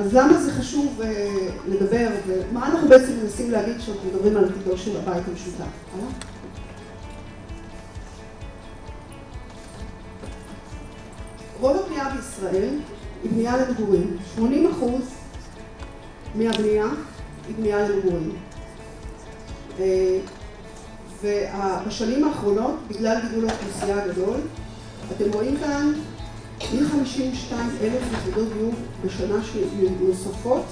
אז למה זה חשוב לדבר, ומה אנחנו בעצם מנסים להגיד כשאנחנו מדברים על עתידו של הבית המשותף? רוב הבנייה בישראל היא בנייה למגורים. 80% מהבנייה היא בנייה למגורים. ובשנים האחרונות, בגלל גידול האוכלוסייה הגדול, אתם רואים כאן מ-52,000 יחידות דיור בשנה נוספות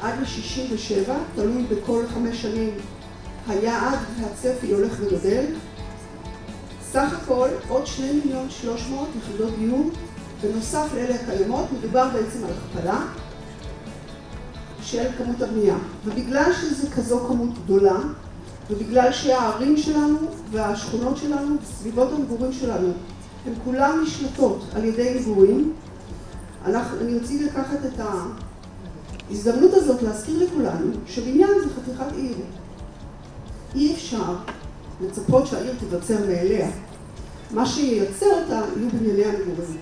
עד ל-67, תלוי בכל 5 שנים היעד והצפי הולך וגדל. סך הכל עוד 2,300,000 יחידות דיור בנוסף לאלה הקיימות. מדובר בעצם על הכפלה של כמות הבנייה. ובגלל שזה כזו כמות גדולה, ובגלל שהערים שלנו והשכונות שלנו וסביבות המגורים שלנו הן כולן נשלטות על ידי מגורים, אני רוצה לקחת את ההזדמנות הזאת להזכיר לכולנו שבניין זה חתיכת עיר. אי אפשר לצפות שהעיר תיווצר מאליה. מה שייצר אותה יהיו בנייני המגורים.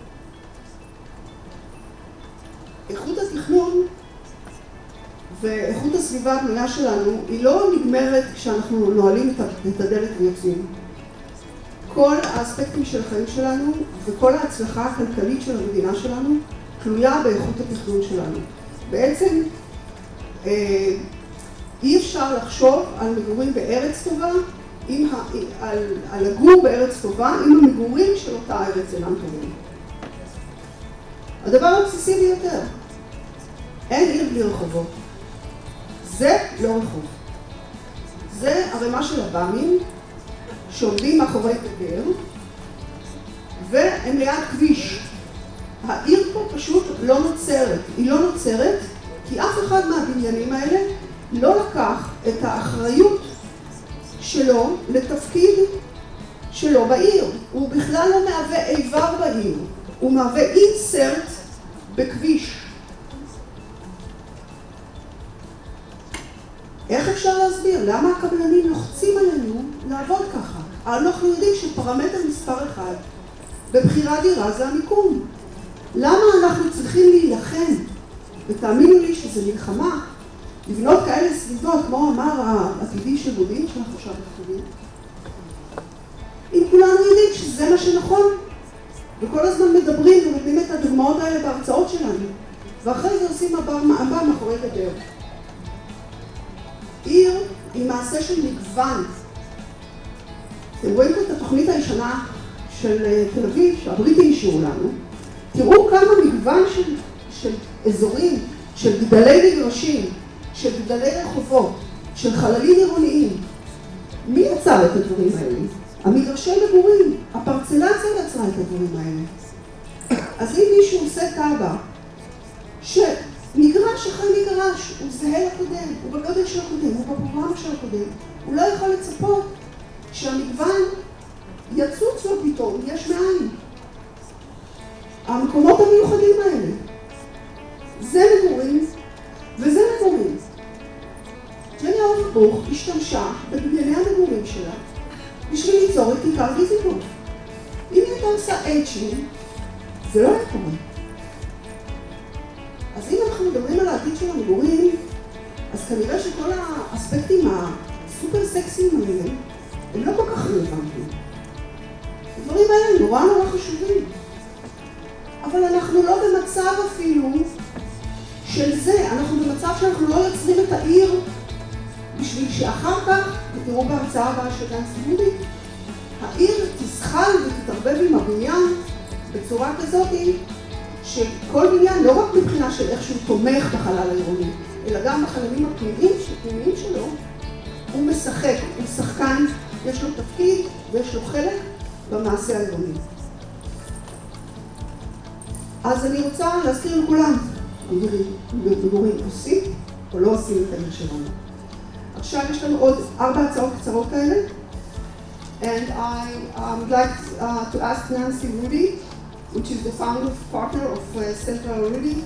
איכות התכנון ואיכות הסביבה הבנויה שלנו היא לא נגמרת כשאנחנו נועלים את הדלת ויוצאים. כל האספקטים של החיים שלנו וכל ההצלחה הכלכלית של המדינה שלנו תלויה באיכות התכנון שלנו. בעצם אי אפשר לחשוב על מגורים בארץ טובה, על לגור בארץ טובה, אם המגורים של אותה ארץ אינם טובים. הדבר הבסיסי ביותר, אין עיר בלי רחובות. זה לא רחוב. זה ערימה של הבאמים שעומדים מאחורי גדר, והם ליד כביש. העיר פה פשוט לא נוצרת. היא לא נוצרת כי אף אחד מהבניינים האלה לא לקח את האחריות שלו לתפקיד שלו בעיר. הוא בכלל לא מהווה איבר בעיר. הוא מהווה אינסרט בכביש. איך אפשר להסביר? למה הקבלנים לוחצים עלינו לעבוד ככה? אנחנו יודעים שפרמטר מספר 1 בבחירת דירה זה המיקום. למה אנחנו צריכים להילחם? ותאמינו לי שזה מלחמה. לבנות כאלה סביבות, כמו אמר העתידי של מודיעין, שאנחנו עכשיו בכתובים. אם כולנו יודעים שזה מה שנכון, וכל הזמן מדברים ונותנים את הדוגמאות האלה בהרצאות שלנו, ואחרי זה עושים הבא מאחורי גדר. עיר היא מעשה של מגוון. אתם רואים פה את התוכנית הישנה של תל אביב, שהבריטים אישרו לנו. תראו כמה מגוון של אזורים, של גדלי מגרשים, של גדלי רחובות, של חללים עירוניים. מי יצר את הדברים האלה? המגרשי מגורים, הפרצלציה יצרה את הדברים האלה. אז אם מישהו עושה טאבה, מגרש אחרי מגרש, הוא זהה לקודם, הוא בגודל של הקודם, הוא בפרוגרמה של הקודם. הוא לא יכול לצפות שהמגוון יצוץ לו פתאום, יש מאין. המקומות המיוחדים האלה, זה מגורים וזה מגורים. ג'ני אורבוך השתמשה בבנייני המגורים שלה בשביל ליצור את כיכר דיזינגוף. אם היא הייתה עושה אייצ'ים, זה לא היה קורה. אז אם אנחנו מדברים על העתיד של המגורים, אז כנראה שכל האספקטים הסופר סקסיים האלה, הם לא כל כך רלוונטיים. הדברים האלה נורא חשובים. אבל אנחנו לא במצב אפילו של זה. אנחנו במצב שאנחנו לא יוצרים את העיר בשביל שאחר כך, ותראו בהרצאה הבאה של דן סימודי, העיר תזחל ותתערבב עם הבניין בצורה כזאת שכל בניין, לא רק מבחינה של איך שהוא תומך בחלל העירוני, אלא גם בחללים הפנימיים שלו, הוא משחק, הוא שחקן, יש לו תפקיד ויש לו חלק במעשה העירוני. אז אני רוצה להזכיר לכולם, מגורים עושים או לא עושים את העיר שלנו. עכשיו יש לנו עוד 4 הצעות קצרות כאלה. And I would like to ask Nancy Rudy, which is the founder partner of Central Rudy,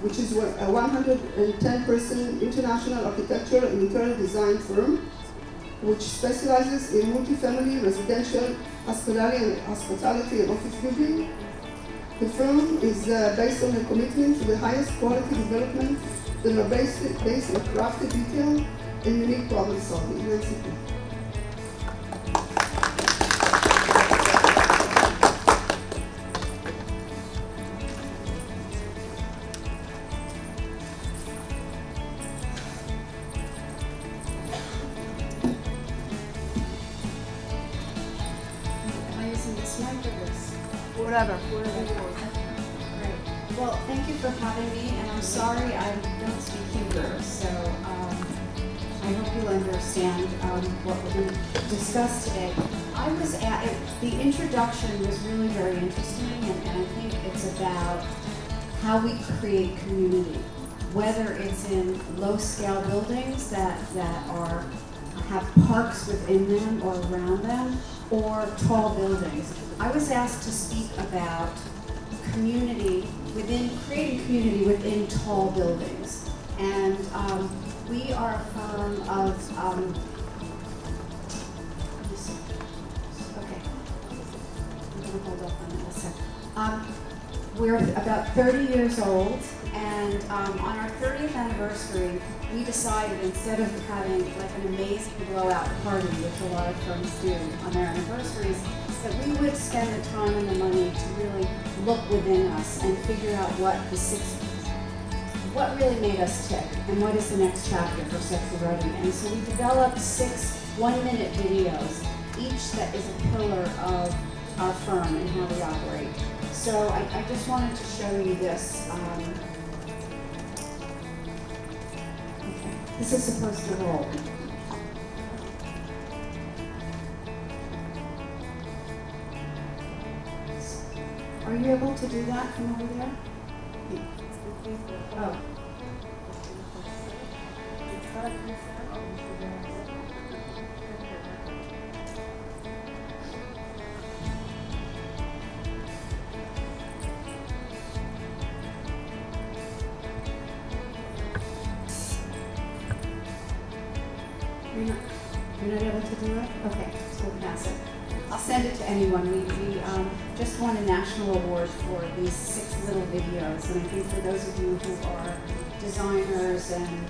which is a 110-person international architectural and interior design firm, which specializes in multifamily, residential, hospitality and office building. The firm is based on a commitment to the highest quality development that are based on crafted detail and unique problem solving. Nancy. Whatever. Great. Well, thank you for having me, and I'm sorry I don't speak Hebrew, so I hope you'll understand what we're going to discuss today. The introduction was really very interesting, and I think it's about how we create community, whether it's in low-scale buildings that have parks within them or around them, or tall buildings. I was asked to speak about creating community within tall buildings. And we are a firm of, okay, I'm gonna hold up on that a second. We're about 30 years old, and on our 30th anniversary, we decided instead of having like an amazing blowout party, which a lot of firms do on their anniversaries, that we would spend the time and the money to really look within us and figure out what really made us tick and what is the next chapter for Sexy Writing. And so we developed 6 one-minute videos, each that is a pillar of our firm and how we operate. So I just wanted to show you this. This is supposed to roll. Are you able to do that from over there? Oh. You're not able to do it? Okay, so we'll pass it. I'll send it to anyone. We just won a national award for these 6 little videos, and I think for those of you who are designers and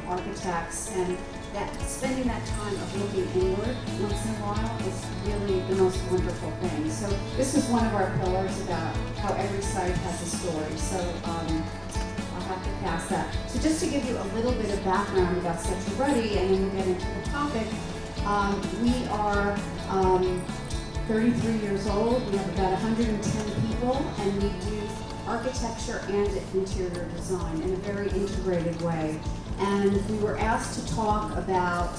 architects, and that spending that time of looking inward once in a while is really the most wonderful thing. So this is one of our pillars about how every site has a story. So I'll have to pass that. So just to give you a little bit of background about Sexy Ready, and then we'll get into the topic. We are 33 years old. We have about 110 people, and we do architecture and interior design in a very integrated way. And we were asked to talk about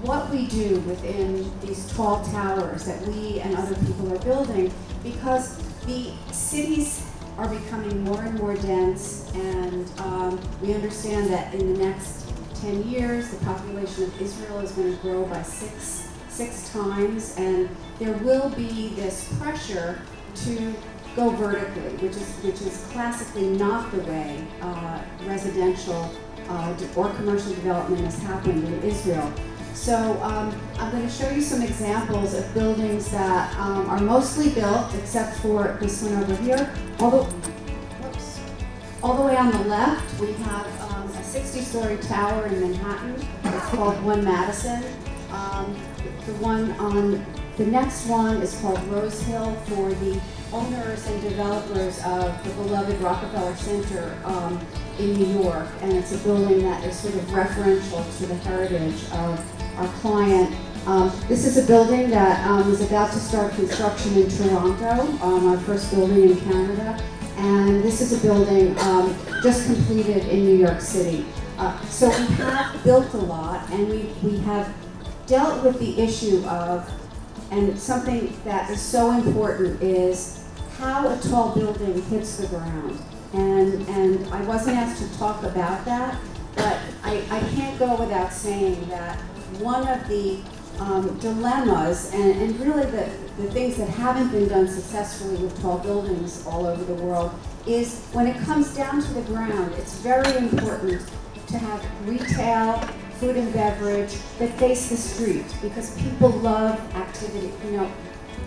what we do within these tall towers that we and other people are building, because the cities are becoming more and more dense, and we understand that in the next 10 years, the population of Israel is going to grow by six times, and there will be this pressure to go vertically, which is classically not the way residential or commercial development has happened in Israel. So I'm going to show you some examples of buildings that are mostly built, except for this one over here. All the way on the left, we have a 60-story tower in Manhattan. It's called One Madison. The one on the next one is called Rose Hill, for the owners and developers of the beloved Rockefeller Center in New York. And it's a building that is sort of referential to the heritage of our client. This is a building that is about to start construction in Toronto, our first building in Canada. And this is a building just completed in New York City. So we have built a lot, and we have dealt with the issue of, and something that is so important is how a tall building hits the ground. And I wasn't asked to talk about that, but I can't go without saying that one of the dilemmas and really the things that haven't been done successfully with tall buildings all over the world is when it comes down to the ground, it's very important to have retail, food and beverage that face the street, because people love activity. You know,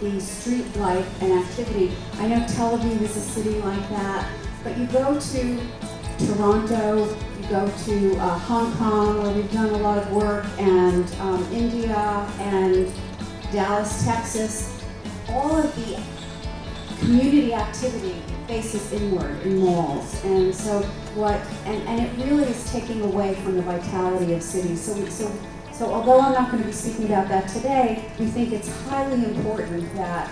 the street life and activity. I know Tel Aviv is a city like that, but you go to Toronto, you go to Hong Kong, where we've done a lot of work, and India and Dallas, Texas. All of the community activity faces inward in malls, and so and it really is taking away from the vitality of cities. So although I'm not going to be speaking about that today, we think it's highly important that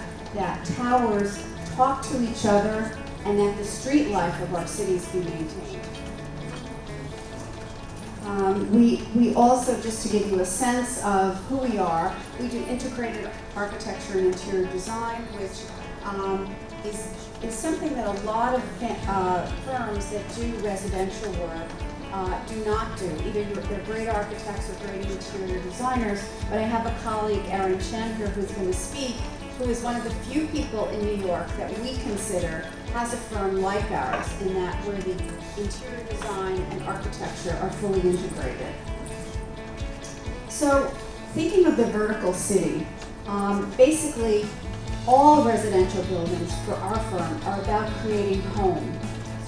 towers talk to each other and that the street life of our cities be maintained. We also, just to give you a sense of who we are, we do integrated architecture and interior design, which is something that a lot of firms that do residential work do not do. Either they're great architects or great interior designers, but I have a colleague, Erin Chen, here, who's going to speak, who is one of the few people in New York that we consider has a firm like ours, in that where the interior design and architecture are fully integrated. So, thinking of the vertical city, basically all residential buildings for our firm are about creating home,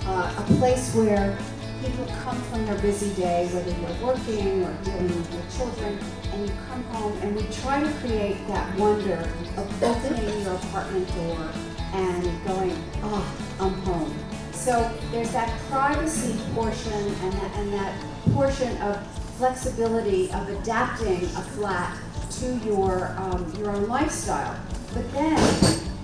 a place where people come from their busy day, whether you're working or dealing with your children, and you come home, and we try to create that wonder of opening your apartment door and going, oh, I'm home. So there's that privacy portion and that portion of flexibility of adapting a flat to your own lifestyle. But then,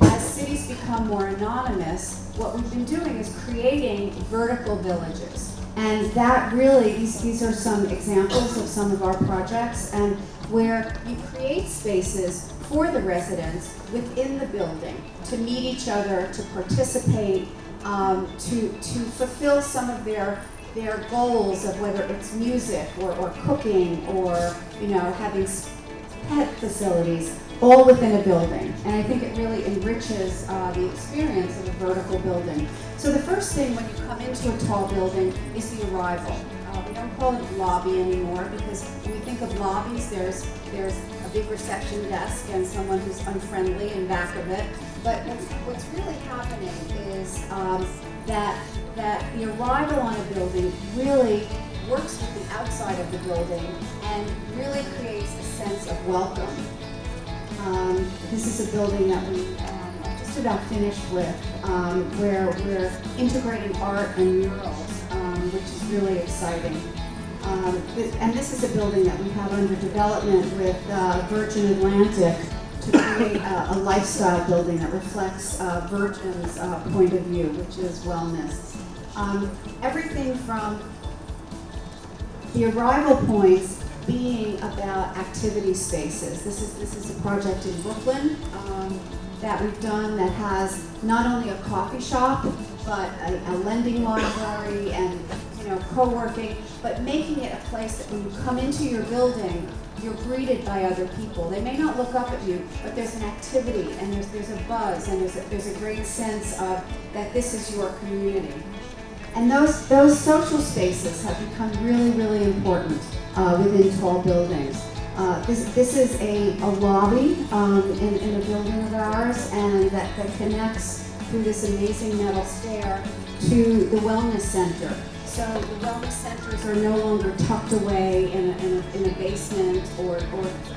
as cities become more anonymous, what we've been doing is creating vertical villages. And that really, these are some examples of some of our projects, and where you create spaces for the residents within the building to meet each other, to participate, to fulfill some of their goals of whether it's music or cooking or having pet facilities, all within a building. And I think it really enriches the experience of a vertical building. So the first thing when you come into a tall building is the arrival. We don't call it a lobby anymore, because when we think of lobbies, there's a big reception desk and someone who's unfriendly in back of it. But what's really happening is that the arrival on a building really works with the outside of the building and really creates a sense of welcome. This is a building that we are just about finished with, where we're integrating art and murals, which is really exciting. And this is a building that we have under development with Virgin Atlantic to create a lifestyle building that reflects Virgin's point of view, which is wellness. Everything from the arrival points being about activity spaces. This is a project in Brooklyn that we've done that has not only a coffee shop, but a lending library and co-working, but making it a place that when you come into your building, you're greeted by other people. They may not look up at you, but there's an activity and there's a buzz and there's a great sense of that this is your community. And those social spaces have become really, really important within tall buildings. This is a lobby in a building of ours, and that connects through this amazing metal stair to the wellness center. So the wellness centers are no longer tucked away in a basement or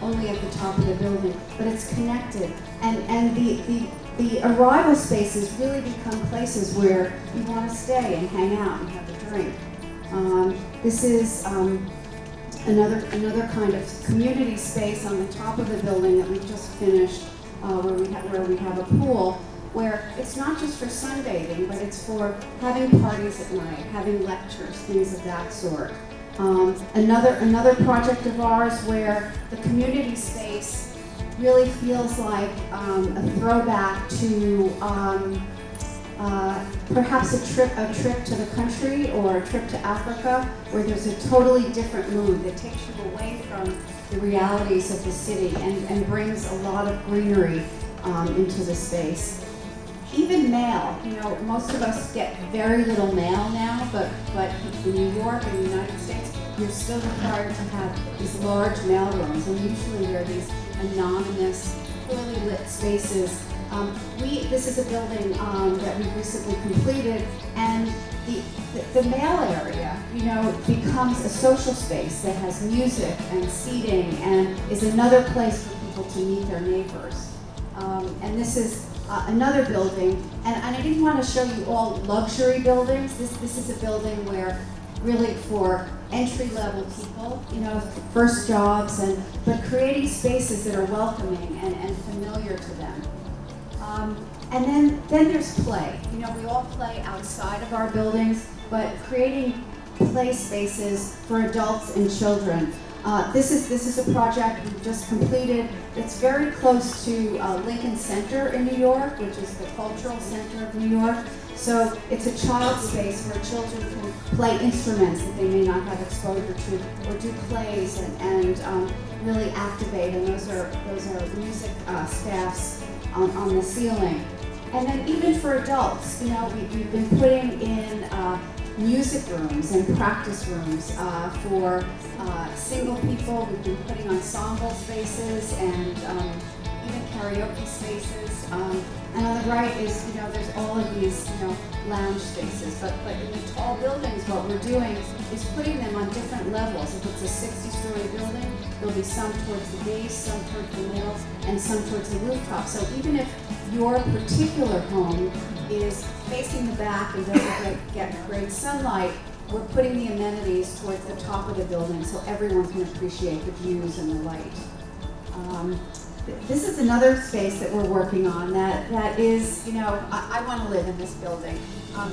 only at the top of the building, but it's connected. And the arrival spaces really become places where you want to stay and hang out and have a drink. This is another kind of community space on the top of the building that we've just finished, where we have a pool, where it's not just for sunbathing, but it's for having parties at night, having lectures, things of that sort. Another project of ours where the community space really feels like a throwback to perhaps a trip to the country or a trip to Africa, where there's a totally different mood that takes you away from the realities of the city and brings a lot of greenery into the space. Even mail, most of us get very little mail now, but in New York and the United States, you're still required to have these large mail rooms, and usually they're these anonymous poorly lit spaces. This is a building that we recently completed, and the mail area, becomes a social space that has music and seating and is another place for people to meet their neighbors. And this is another building, and I didn't want to show you all luxury buildings. This is a building where really for entry-level people, first jobs, but creating spaces that are welcoming and familiar to them. And then there's play. We all play outside of our buildings, but creating play spaces for adults and children. This is a project we've just completed. It's very close to Lincoln Center in New York, which is the cultural center of New York. So it's a child space where children can play instruments that they may not have exposure to, or do plays and really activate. And those are music staffs on the ceiling. And then even for adults, we've been putting in music rooms and practice rooms for single people. We've been putting ensemble spaces and even karaoke spaces. And on the right is, there's all of these, lounge spaces. But in the tall buildings, what we're doing is putting them on different levels. If it's a 60-story building, there'll be some towards the base, some towards the middle, and some towards the rooftop. So even if your particular home is facing the back and doesn't get great sunlight, we're putting the amenities towards the top of the building so everyone can appreciate the views and the light. This is another space that we're working on that is, I want to live in this building.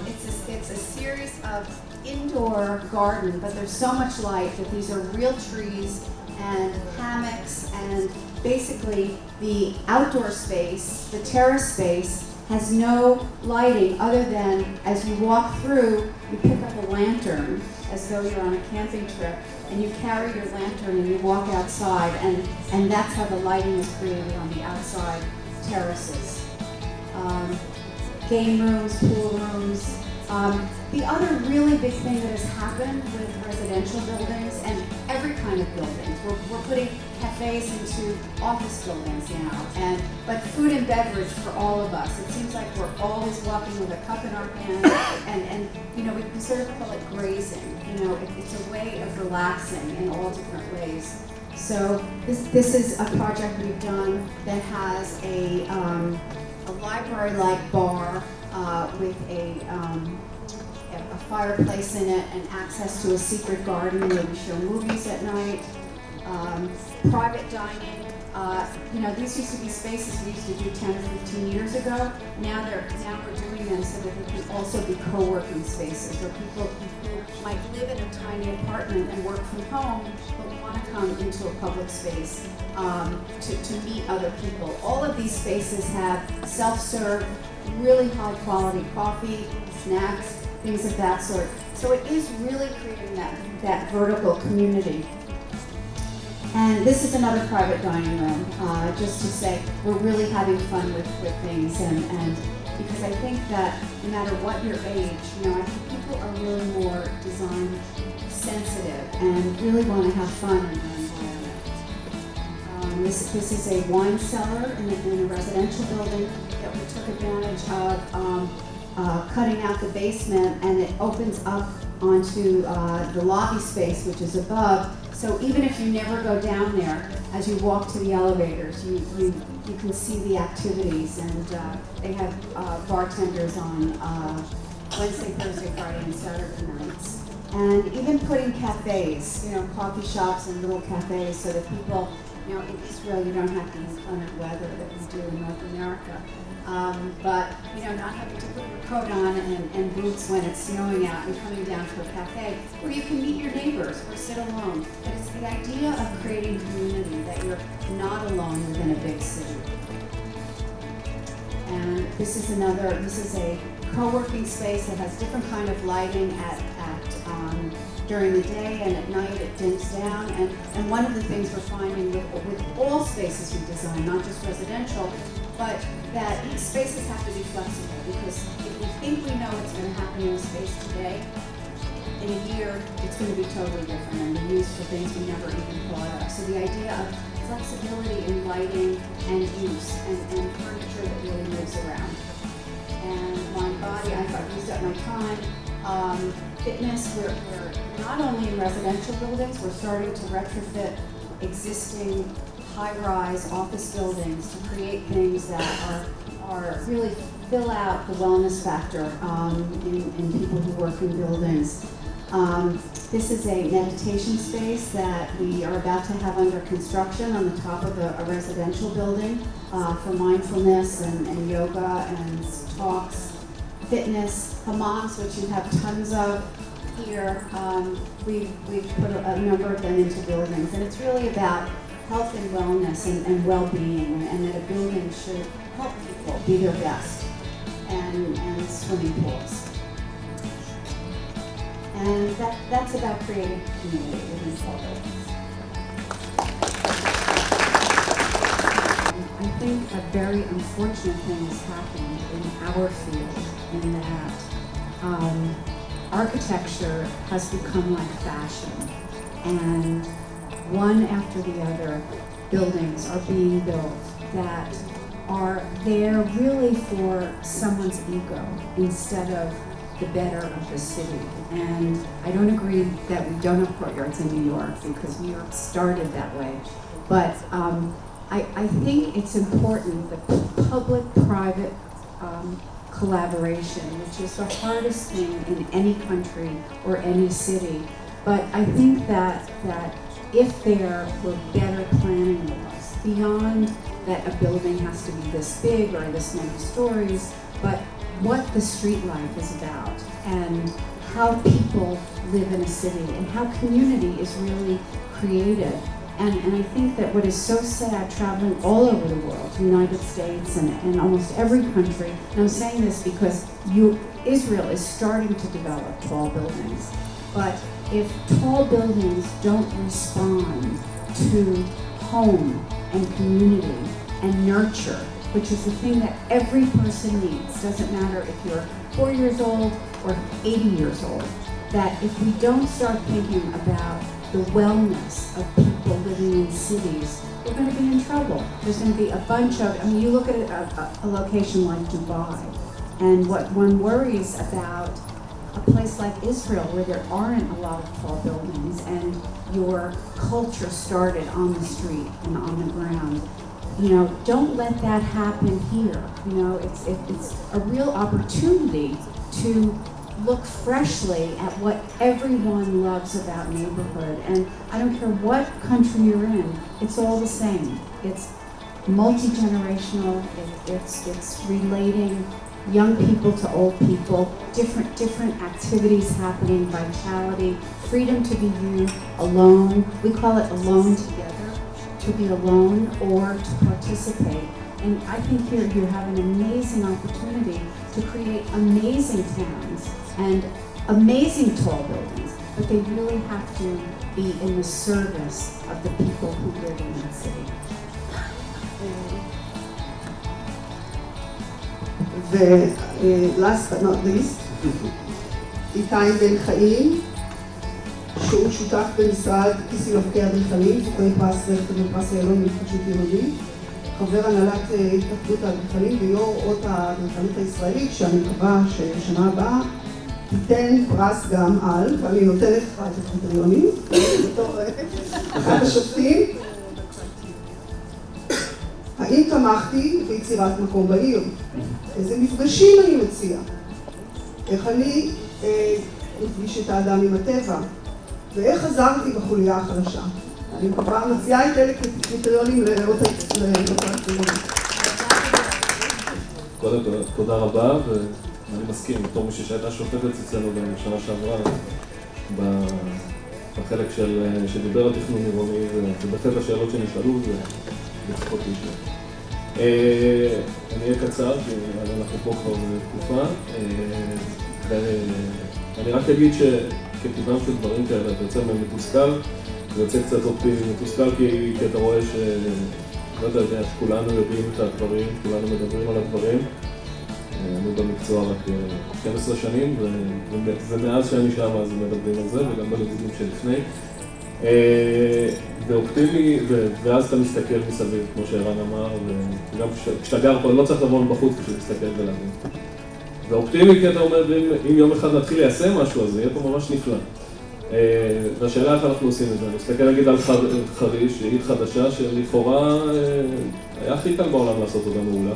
It's a series of indoor garden, but there's so much light that these are real trees and hammocks, and basically the outdoor space, the terrace space, has no lighting other than as you walk through, you pick up a lantern as though you're on a camping trip, and you carry your lantern and you walk outside, and that's how the lighting is created on the outside terraces. Game rooms, pool rooms. The other really big thing that has happened with residential buildings and every kind of buildings, we're putting cafes into office buildings now, but food and beverage for all of us. It seems like we're always walking with a cup in our hand, and we sort of call it grazing. It's a way of relaxing in all different ways. So this is a project we've done that has a library-like bar with a fireplace in it and access to a secret garden where we show movies at night. Private dining. These used to be spaces we used to do 10 or 15 years ago. Now we're doing them so that they can also be co-working spaces where people who might live in a tiny apartment and work from home but want to come into a public space to meet other people. All of these spaces have self-serve, really high quality coffee, snacks, things of that sort. So it is really creating that vertical community. And this is another private dining room, just to say we're really having fun with things, and because I think that no matter what your age, I think people are really more design sensitive and really want to have fun in their environment. This is a wine cellar in a residential building that we took advantage of cutting out the basement, and it opens up onto the lobby space, which is above. So even if you never go down there, as you walk to the elevators, you can see the activities, and they have bartenders on Wednesday, Thursday, Friday, and Saturday nights. And even putting cafes, coffee shops and little cafes, so that people, in Israel you don't have the inclement weather that we do in North America. But not having to put your coat on and boots when it's snowing out and coming down to a cafe where you can meet your neighbors or sit alone. But it's the idea of creating community, that you're not alone within a big city. And this is a co-working space that has different kind of lighting during the day, and at night it dims down. And one of the things we're finding with all spaces we design, not just residential, but that spaces have to be flexible, because if we think we know what's going to happen in a space today, in a year it's going to be totally different and be used for things we never even thought of. So the idea of flexibility in lighting and use and furniture that really moves around. And my body, I've used up my time. Fitness, we're not only in residential buildings, we're starting to retrofit existing high-rise office buildings to create things that are really fill out the wellness factor in people who work in buildings. This is a meditation space that we are about to have under construction on the top of a residential building for mindfulness and yoga and talks, fitness, hammams, which you have tons of here. We've put a number of them into buildings, and it's really about health and wellness and well-being, and that a building should help people be their best, and swimming pools. And that's about creating community within small buildings. I think a very unfortunate thing has happened in our field in that architecture has become like fashion, and one after the other buildings are being built that are there really for someone's ego instead of the better of the city. And I don't agree that we don't have courtyards in New York, because New York started that way. But I think it's important, the public-private collaboration, which is the hardest thing in any country or any city. But I think that if there were better planning laws, beyond that a building has to be this big or this many stories, but what the street life is about and how people live in a city and how community is really created. And I think that what is so sad, traveling all over the world, the United States and almost every country, and I'm saying this because Israel is starting to develop tall buildings, but if tall buildings don't respond to home and community and nurture, which is the thing that every person needs, doesn't matter if you're 4 years old or 80 years old, that if we don't start thinking about the wellness of people living in cities, we're going to be in trouble. There's going to be a bunch of, you look at a location like Dubai, and what one worries about a place like Israel where there aren't a lot of tall buildings and your culture started on the street and on the ground. Don't let that happen here. It's a real opportunity to look freshly at what everyone loves about neighborhood. And I don't care what country you're in, it's all the same. It's multi-generational, it's relating young people to old people, different activities happening, vitality, freedom to be you alone. We call it alone together. To be alone or to participate. And I think here you have an amazing opportunity to create amazing towns and amazing tall buildings, but they really have to be in the service of the people who live in that city. last but not least, איתי בן חיים, שהוא שותף במשרד כיסי לחוקי האדריכלים, זוכי פרס רכב ופרס איילון להתחדשות עירונית, חבר הנהלת התאחדות האדריכלים ויו"ר אות האדריכלות הישראלית, שאני מקווה ששנה הבאה תיתן פרס גם על, ואני נותנת לך את הקריטריונים, בתור אחד השופטים. האם תמכתי ביצירת מקום בעיר? איזה מפגשים אני מציע? איך אני מפגיש את האדם עם הטבע? ואיך עזרתי בחוליה החלשה? אני כבר מציעה את אלה כקריטריונים לאות האדריכלות. קודם כל, תודה רבה, ואני מסכים, בתור מישהי שהייתה שופטת אצלנו בשנה שעברה, בחלק שדיבר על תכנון עירוני, ובהחלט השאלות שנשאלו, זה בצפות להישאר. אני אהיה קצר, כי אנחנו פה כבר תקופה. אני רק אגיד שכטבעם של דברים כאלה, אתה יוצא מתוסכל, זה יוצא קצת מתוסכל כי אתה רואה לא יודע, שכולנו יודעים את הדברים, כולנו מדברים על הדברים. אני במקצוע רק 12 שנים, ומאז שאני שם אז מדברים על זה, וגם בלימודים שלפני. ואופטימי, ואז אתה מסתכל מסביב, כמו שערן אמר, וגם כשאתה גר פה, לא צריך לבוא מבחוץ בשביל להסתכל ולהבין. ואופטימי כי אתה אומר, אם יום אחד נתחיל ליישם משהו, אז זה יהיה פה ממש נפלא. והשאלה איך אנחנו עושים את זה, אני מסתכל להגיד על חריש, שהיא עיר חדשה שלכאורה היה הכי קל בעולם לעשות אותה מעולה.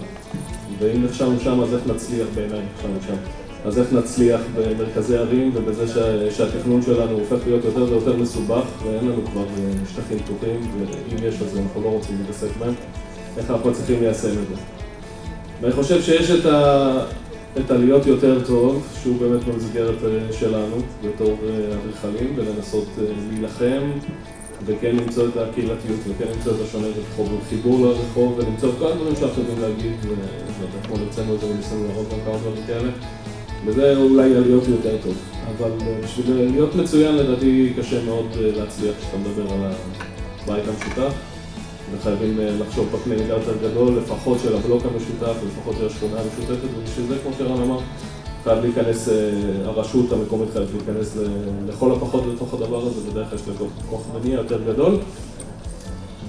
ואם נכשלנו שם, אז איך נצליח בעיניי, נכשלנו שם. אז איך נצליח במרכזי ערים ובזה שהתכנון שלנו הופך להיות יותר ויותר מסובך ואין לנו כבר שטחים פתוחים ואם יש אז אנחנו לא רוצים להתעסק בהם, איך אנחנו צריכים ליישם את זה. ואני חושב שיש את הלהיות יותר טוב, שהוא באמת במסגרת שלנו בתור אדריכלים ולנסות להילחם וכן למצוא את הקהילתיות וכן למצוא את השונה וחיבור לרחוב ולמצוא את כל הדברים שאנחנו יודעים להגיד וכמו נרצנו את זה וניסינו לראות גם כמה דברים כאלה וזה אולי להיות יותר טוב, אבל בשביל להיות מצוין לדעתי קשה מאוד להצליח כשאתה מדבר על הבית המשותף וחייבים לחשוב בקנה מידה יותר גדול, לפחות של הבלוק המשותף ולפחות של השכונה המשותפת ובשביל זה כמו שרן אמר חייב להיכנס, הרשות המקומית חייב להיכנס לכל הפחות לתוך הדבר הזה בדרך כלל יש לה כוח מניע יותר גדול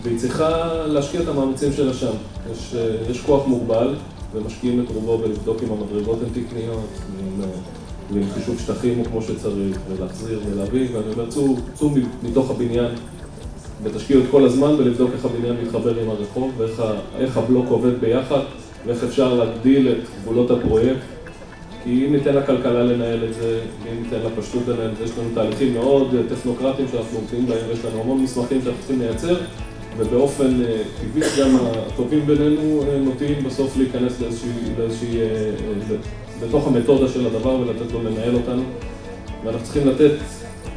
והיא צריכה להשקיע את המאמצים שלה שם, יש כוח מוגבל ומשקיעים את רובו ולבדוק אם המדרגות הן תקניות ועם חישוב שטחים הוא כמו שצריך ולהחזיר ולהביא ואני אומר צאו מתוך הבניין ותשקיעו את כל הזמן ולבדוק איך הבניין מתחבר עם הרחוב ואיך הבלוק עובד ביחד ואיך אפשר להגדיל את גבולות הפרויקט כי אם ניתן לכלכלה לנהל את זה, אם ניתן לפשטות לנהל את זה, יש לנו תהליכים מאוד טכנוקרטיים שאנחנו עובדים בהם ויש לנו המון מסמכים שאנחנו צריכים לייצר ובאופן טבעי גם הטובים בינינו נוטים בסוף להיכנס לתוך המתודה של הדבר ולתת לו לנהל אותנו ואנחנו צריכים לתת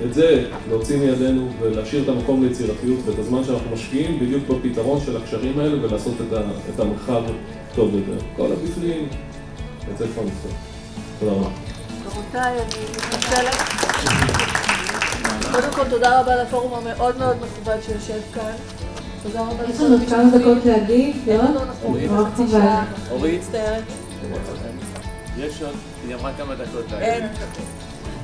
את זה, להוציא מידינו ולהשאיר את המקום ליצירתיות ואת הזמן שאנחנו משקיעים בדיוק בפתרון של הקשרים האלה ולעשות את המרחב טוב יותר. כל הבפנים יצא כבר מצטער. תודה רבה. רבותיי, אני מתנצלת. קודם כל תודה רבה לפורום המאוד מאוד מכובד שיושב כאן. תודה רבה. יש לנו כמה דקות להגיב, אין לנו חצי שעה. אורית. מצטערת. יש עוד, היא אמרה כמה דקות. אין.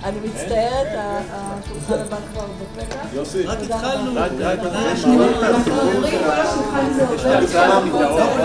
אני מצטערת, השולחן הבא כבר בפתח. יוסי. רק התחלנו. רק אנחנו עוברים כל השולחן זה עובר.